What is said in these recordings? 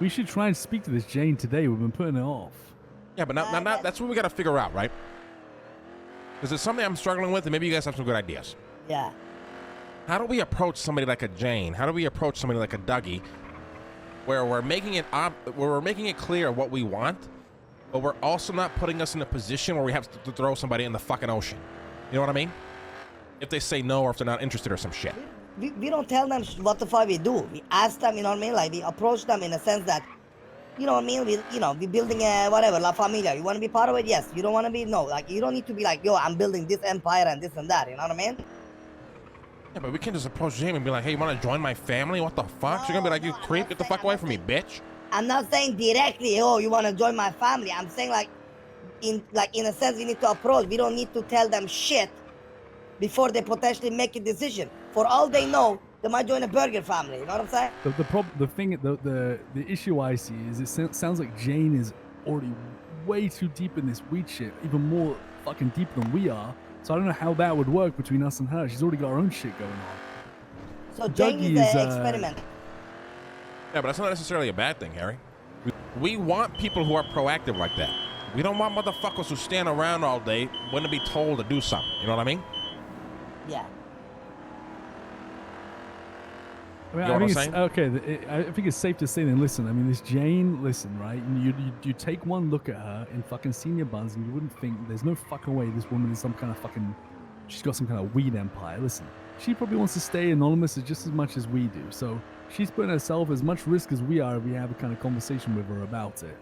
We should try and speak to this Jane today. We've been putting it off. Yeah, but now that's what we got to figure out, right? Because it's something I'm struggling with, and maybe you guys have some good ideas. Yeah. How do we approach somebody like a Jane? How do we approach somebody like a Dougie, where we're making it clear what we want, but we're also not putting us in a position where we have to throw somebody in the fucking ocean? You know what I mean? If they say no or if they're not interested or some shit. We don't tell them what the fuck we do. We ask them, you know what I mean? Like, we approach them in a sense that, you know what I mean? We're building a, whatever, La Familia. You want to be part of it? Yes. You don't want to be? No. Like, you don't need to be like, yo, I'm building this empire and this and that. You know what I mean? Yeah, but we can't just approach Jane and be like, hey, you want to join my family? What the fuck? She's going to be like, you creep, get the fuck away from me, bitch. I'm not saying directly, oh, you want to join my family. I'm saying like in a sense, we need to approach. We don't need to tell them shit before they potentially make a decision. For all they know, they might join a burger family. You know what I'm saying? The issue I see is it sounds like Jane is already way too deep in this weed shit, even more fucking deep than we are. So I don't know how that would work between us and her. She's already got her own shit going on. So Jane is an experiment. Yeah, but that's not necessarily a bad thing, Harry. We want people who are proactive like that. We don't want motherfuckers who stand around all day when to be told to do something. You know what I mean? Yeah. I think it's safe to say then, listen, I mean, this Jane, listen, right? You take one look at her in fucking senior buns and you wouldn't think there's no fucking way this woman is some kind of fucking, she's got some kind of weed empire. Listen, she probably wants to stay anonymous just as much as we do. So she's putting herself as much risk as we are if we have a kind of conversation with her about it.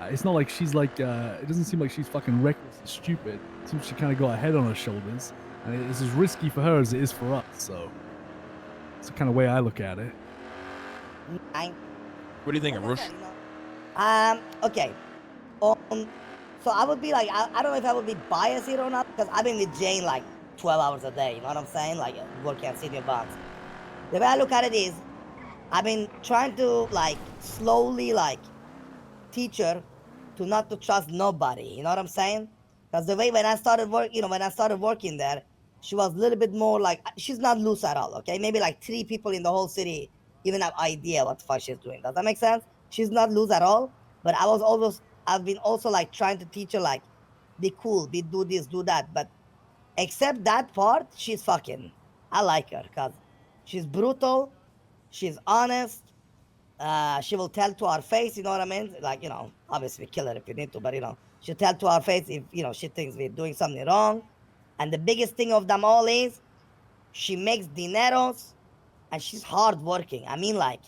It's not like she's like, it doesn't seem like she's fucking reckless and stupid. It seems she kind of got her head on her shoulders. And it's as risky for her as it is for us, so. It's the kind of way I look at it. What do you think, Arush? Okay. So I would be like, I don't know if I would be biased here or not, because I've been with Jane like 12 hours a day, you know what I'm saying? Like, working at senior bonds. The way I look at it is, I've been trying to like, slowly like, teach her to not to trust nobody, you know what I'm saying? Because the way when I started working there, she was a little bit more like, she's not loose at all, okay? Maybe like 3 people in the whole city even have idea what the fuck she's doing. Does that make sense? She's not loose at all, but I've been also like trying to teach her like, be cool, do this, do that. But except that part, she's fucking, I like her because she's brutal, she's honest, she will tell to our face, you know what I mean? Like, you know, obviously kill her if you need to, but you know, she'll tell to our face if, you know, she thinks we're doing something wrong. And the biggest thing of them all is she makes dineros and she's hardworking. I mean, like,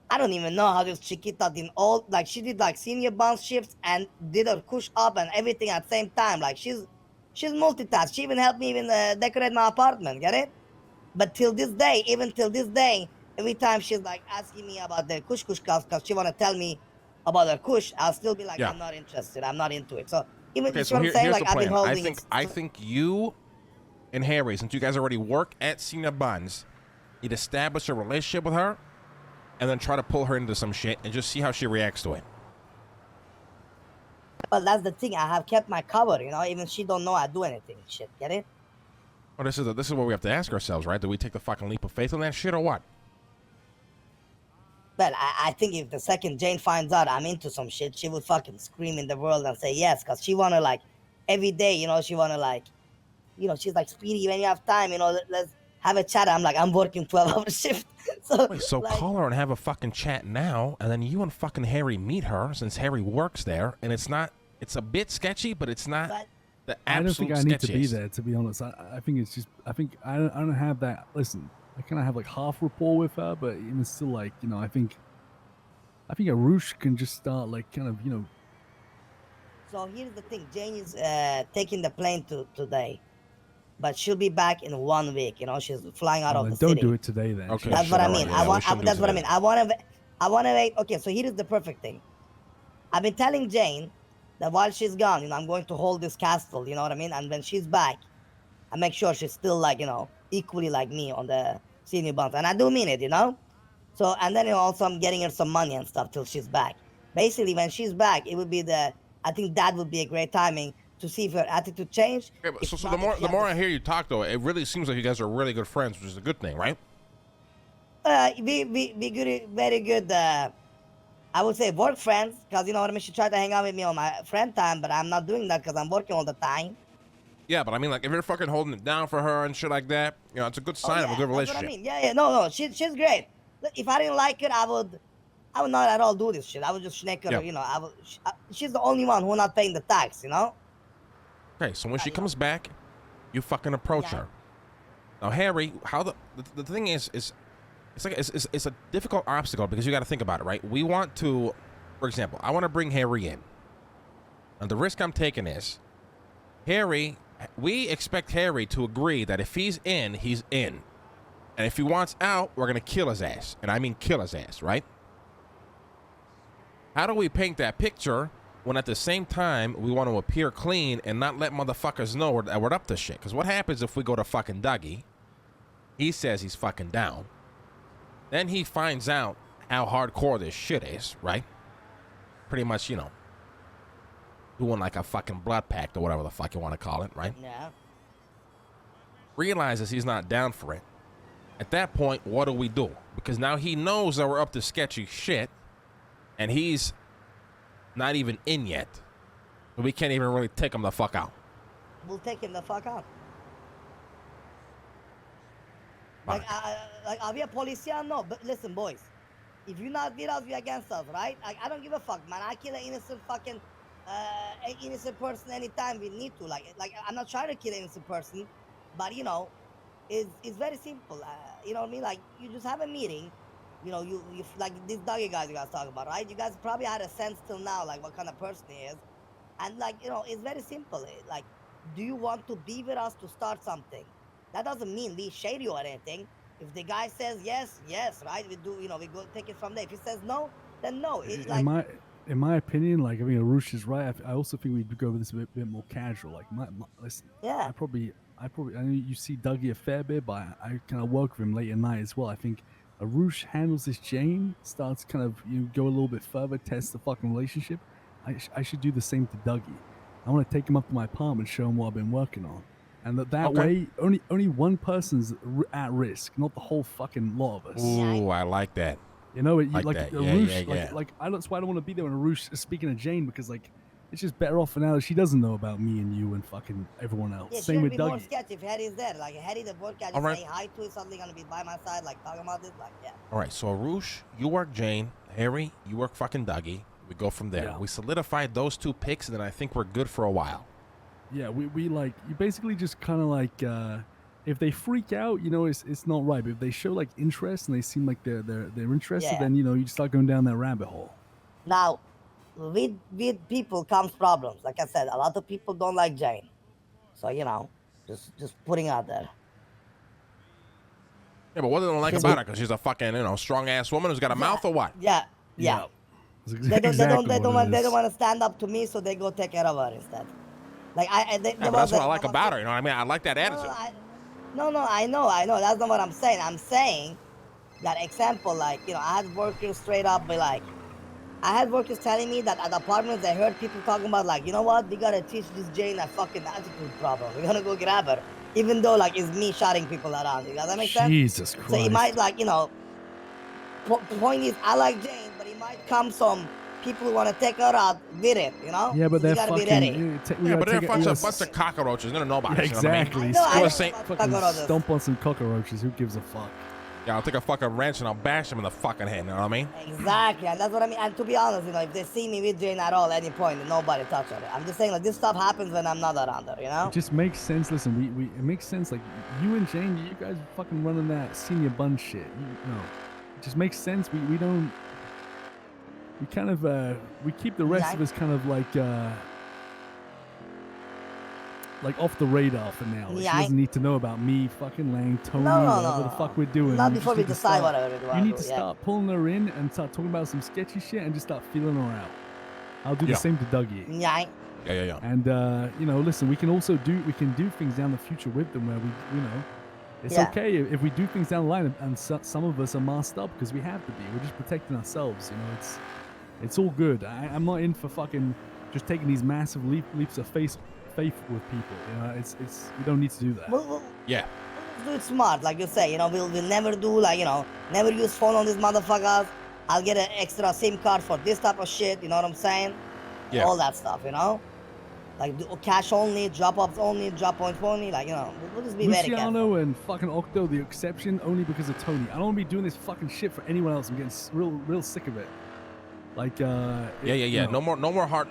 I don't even know how this chiquita did all, like, she did like senior bounce shifts and did her push up and everything at the same time. Like, she's multitask. She even helped me decorate my apartment, get it? But even till this day, every time she's like asking me about the kush class because she want to tell me about her kush, I'll still be like, yeah. I'm not interested. I'm not into it. So, okay, so here's the plan. I think you and Harry, since you guys already work at Senior Buns, you'd establish a relationship with her and then try to pull her into some shit and just see how she reacts to it. Well, that's the thing. I have kept my cover, you know, even she don't know I do anything. Shit, get it? Well, this is what we have to ask ourselves, right? Do we take the fucking leap of faith on that shit or what? Well, I think if the second Jane finds out I'm into some shit, she would fucking scream in the world and say yes, because she want to, like, every day, you know, she want to, like, you know, she's like, Speedy, when you have time, you know, let's have a chat. I'm like, I'm working 12-hour shift. So, wait, so like, call her and have a fucking chat now, and then you and fucking Harry meet her, since Harry works there, and it's a bit sketchy, but it's not the absolute sketchiest. I don't think I need to be there, to be honest. I think it's just, I don't have that, listen, I kind of have like half rapport with her, but even still, like, you know, I think Arush can just start like kind of, you know. So here's the thing. Jane is taking the plane today, but she'll be back in 1 week. You know, she's flying out of the city. Don't do it today then. Okay, that's what I mean. That's what I mean. I want to wait. Okay, so here is the perfect thing. I've been telling Jane that while she's gone, you know, I'm going to hold this castle. You know what I mean? And when she's back, I make sure she's still like, you know, equally like me on the senior bonds, and I do mean it, you know. So, and then, you know, also I'm getting her some money and stuff till she's back. Basically, when she's back, it would be I think that would be a great timing to see if her attitude changed. Okay, but so the more I hear you talk, though, it really seems like you guys are really good friends, which is a good thing, right? We good, very good. I would say work friends, because you know what I mean. She tried to hang out with me on my friend time, but I'm not doing that because I'm working all the time. Yeah, but I mean, like, if you're fucking holding it down for her and shit like that, you know, it's a good sign of a good relationship. That's what I mean. Yeah, no, she's great. Look, if I didn't like it, I would not at all do this shit. I would just snake her. Yeah. You know, she's the only one who not paying the tax. You know. Okay, so when she comes back, you fucking approach her. Now, Harry, how the thing is it's a difficult obstacle because you got to think about it, right? We want to, for example, I want to bring Harry in, and the risk I'm taking is we expect Harry to agree that if he's in, he's in, and if he wants out, we're gonna kill his ass, and I mean kill his ass, right? How do we paint that picture when at the same time we want to appear clean and not let motherfuckers know that we're up to shit? Because what happens if we go to fucking Dougie? He says he's fucking down. Then he finds out how hardcore this shit is, right? Pretty much, you know, doing like a fucking blood pact or whatever the fuck you want to call it, right? Yeah. Realizes he's not down for it. At that point, what do? Because now he knows that we're up to sketchy shit, and he's not even in yet. So we can't even really take him the fuck out. We'll take him the fuck out. Fine. Like, are we a policia? No, but listen, boys. If you're not with us, we're against us, right? Like, I don't give a fuck, man. I kill an innocent fucking, an innocent person anytime we need to. Like, I'm not trying to kill an innocent person, but, you know, it's very simple. You know what I mean? Like, you just have a meeting. You know, you like these Dougie guys you guys talk about, right? You guys probably had a sense till now, like, what kind of person he is. And, like, you know, it's very simple. Like, do you want to be with us to start something? That doesn't mean we shade you or anything. If the guy says yes, right? We do, you know, we go take it from there. If he says no, then no. It's like, in my opinion, like, I mean, Arush is right. I also think we'd go over this a bit more casual. Like, listen, yeah. I probably, I know you see Dougie a fair bit, but I kind of work with him late at night as well. I think Arush handles this Jane, starts kind of, you know, go a little bit further, test the fucking relationship. I should do the same to Dougie. I want to take him up to my apartment, show him what I've been working on. And that way, only one person's at risk, not the whole fucking lot of us. Ooh, I like that. You know, Like that. Yeah. Like that's why I don't want to be there when Arush is speaking to Jane, because like it's just better off for now that she doesn't know about me and you and fucking everyone else. Yeah, Same with be more Dougie. sketchy if Harry's there. Like Harry, the work guy, just saying hi to is suddenly gonna be by my side, like talking about this, like yeah. All right, so Arush, you work Jane. Harry, you work fucking Dougie. We go from there. Yeah. We solidified those two picks, and then I think we're good for a while. Yeah, we like, you basically just kind of like, if they freak out, you know, it's not right. But if they show like interest and they seem like they're interested, then you know you start going down that rabbit hole. Now, with people comes problems. Like I said, a lot of people don't like Jane, so you know, just putting out there. Yeah, but what do they like about her? Because she's a fucking, you know, strong ass woman who's got a mouth or what? Yeah. They don't want to stand up to me, so they go take care of her instead. Like but that's what I like about her. You know what I mean? I like that attitude. No, I know. That's not what I'm saying. I'm saying that example, like, you know, I had workers straight up be like, I had workers telling me that at apartments, I heard people talking about, like, you know what, we gotta teach this Jane a fucking attitude problem. We're gonna go grab her. Even though, like, it's me shouting people around. Does that make sense? Jesus Christ. So it might, like, you know, point is, I like Jane, but it might come some people who want to take her out with it, you know? Yeah, but so they're gotta fucking. be ready. Yeah, but they're a bunch of cockroaches. They don't know about it. Exactly. You know what I mean? Fucking stomp on some cockroaches. Who gives a fuck? Yeah, I'll take a fucking wrench and I'll bash them in the fucking head. You know what I mean? Exactly, and that's what I mean. And to be honest, you know, if they see me with Jane at all, at any point, nobody touch her. I'm just saying, like, this stuff happens when I'm not around her, you know? It just makes sense. Listen, it makes sense. Like, you and Jane, you guys are fucking running that senior bun shit. You know, it just makes sense. We don't. We kind of we keep the rest of us kind of like off the radar for now. Like, she doesn't need to know about me, fucking Lang, Tony, whatever the fuck we're doing. Not before we decide whatever we do. You need to start pulling her in and start talking about some sketchy shit and just start feeling her out. I'll do the same to Dougie. Yeah. And you know, listen, we can do things down the future with them where we, you know, it's okay if we do things down the line and some of us are masked up because we have to be. We're just protecting ourselves, you know. It's all good. I'm not in for fucking just taking these massive leaps of faith with people. You know, it's we don't need to do that. We'll do it smart, like you say. You know, we'll never do, like, you know, never use phone on these motherfuckers. I'll get an extra SIM card for this type of shit. You know what I'm saying? Yeah. All that stuff, you know? Like cash only, drop offs only, drop points only. Like, you know, we'll just be very careful. Luciano and fucking Octo the exception only because of Tony. I don't want to be doing this fucking shit for anyone else. I'm getting real sick of it. Like, Yeah. you know. No more heart.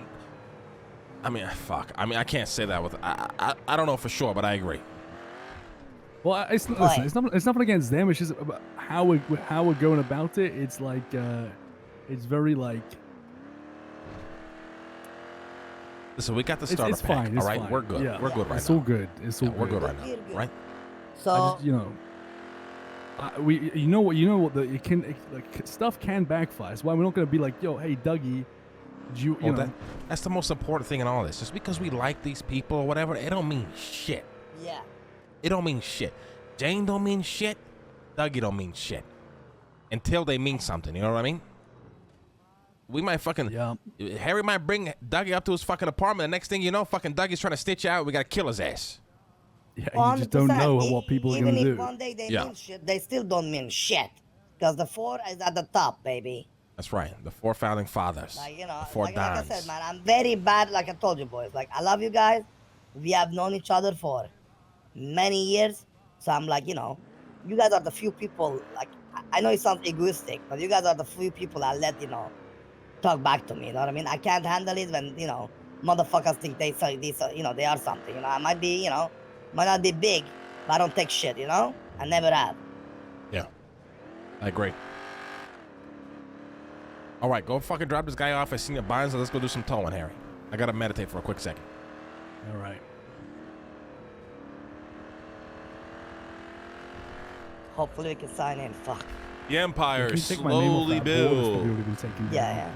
I mean, fuck. I mean, I can't say that with. I don't know for sure, but I agree. Well, listen, it's nothing against them. It's just about how we're going about it. It's like, it's very like. Listen, we got the starter it's pack. fine. All right, fine. we're good. Yeah. We're good right It's now. all good. It's all good. We're good right now, Good. right? So, You know, you know what it can like stuff can backfire. That's why we're not gonna be like, yo, hey Dougie, you know. That's the most important thing in all this. Just because we like these people or whatever, it don't mean shit. yeah. It don't mean shit. Jane don't mean shit. Dougie don't mean shit. Until they mean something, you know what I mean? We might fucking... Yeah. Harry might bring Dougie up to his fucking apartment. The next thing you know, fucking Dougie's trying to stitch you out. We gotta kill his ass. Yeah, you just don't 100%. know what people are Even gonna if do. one day they Yeah. mean shit, they still don't mean shit. Because the 4 is at the top, baby. That's right. The 4 founding fathers. Like, you know, the 4 like I dons. said, man, I'm very bad, like I told you, boys. Like, I love you guys. We have known each other for many years. So I'm like, you know, you guys are the few people, like, I know it sounds egoistic, but you guys are the few people I let, you know, talk back to me, you know what I mean? I can't handle it when, you know, motherfuckers think you know, they are something, you know? I might be, you know, might not be big, but I don't take shit, you know? I never have. Yeah. I agree. All right, go fucking drop this guy off at Senior Bynes and let's go do some towing, Harry. I gotta meditate for a quick second. All right. Hopefully we can sign in. Fuck. The Empire Can you take my name off slowly that board? It's builds. probably already been taken down. Yeah, yeah.